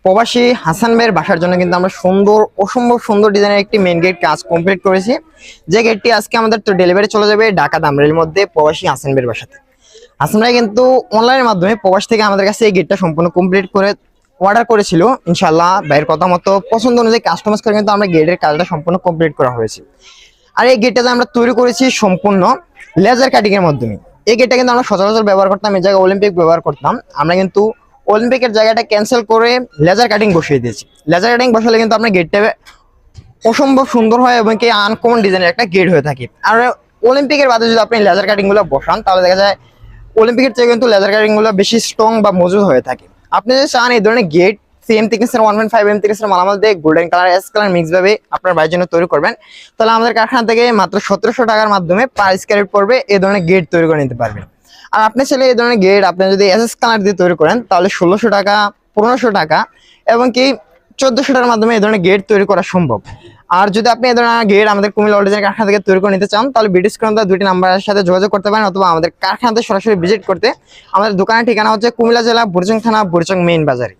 প্রবাসী হাসান ভাইয়ের বাসার জন্য কিন্তু আমরা অসম্ভব সুন্দর ডিজাইনের একটি মেইন গেট কাজ কমপ্লিট করেছি। যে গেটটি আজকে আমাদের তো ডেলিভারি চলে যাবে ঢাকা দামরাইয়ের মধ্যে প্রবাসী হাসান ভাইয়ের বাসাতে। হাসান ভাই কিন্তু অনলাইনের মাধ্যমে প্রবাস থেকে আমাদের কাছে এই গেটটা সম্পূর্ণ কমপ্লিট করে অর্ডার করেছিল। ইনশাআল্লাহ ভাইয়ের কথা মতো পছন্দ অনুযায়ী কাস্টমাইজ করে কিন্তু আমরা গেটের কাজটা সম্পূর্ণ কমপ্লিট করা হয়েছে। আর এই গেটটা আমরা তৈরি করেছি সম্পূর্ণ লেজার কাটিং এর মাধ্যমে। এই গেটটা কিন্তু আমরা সচরাচর ব্যবহার করতাম, এই জায়গায় অলিম্পিক ব্যবহার করতাম। আমরা কিন্তু অলিম্পিকের জায়গাটা ক্যান্সেল করে লেজার কাটিং বসিয়ে দিয়েছি। লেজার কাটিং বসালে কিন্তু আপনার গেটটা অসম্ভব সুন্দর হয় এবং কি আনকমন ডিজাইনের একটা গেট হয়ে থাকে। আর অলিম্পিকের বাদে যদি আপনি লেজার কাটিং গুলো বসান তাহলে দেখা যায় অলিম্পিকের চেয়ে কিন্তু লেজার কাটিং গুলো বেশি স্ট্রং বা মজবুত হয়ে থাকে। আপনি যদি চান এই ধরনের গেট সেম থিকনেসের 1.5 mm থিকনেসের মালামাল দিয়ে golden colour S colour mix ভাবে আপনার ভাইয়ের জন্য তৈরি করবেন, তাহলে আমাদের কারখানা থেকে মাত্র 1700 টাকার মাধ্যমে পার স্কয়ার পড়বে এই ধরনের গেট তৈরি করে নিতে পারবেন। আর আপনি চাইলে এই ধরনের গেট আপনি যদি এস কালার দিয়ে তৈরি করেন তাহলে 1600 টাকা, 1500 টাকা এবং কি 1400 টাকার মাধ্যমে এই ধরনের গেট তৈরি করা সম্ভব। আর যদি আপনি এই ধরনের গেট আমাদের কুমিল্লা অরিজিনাল কারখানা থেকে তৈরি করে নিতে চান তাহলে ভিডিও স্ক্রিনে দেওয়া দুটি নাম্বারের সাথে যোগাযোগ করতে পারেন, অথবা আমাদের কারখানাতে সরাসরি ভিজিট করতে। আমাদের দোকানের ঠিকানা হচ্ছে কুমিল্লা জেলা বুড়িচং থানা বুড়িচং মেইন বাজারে।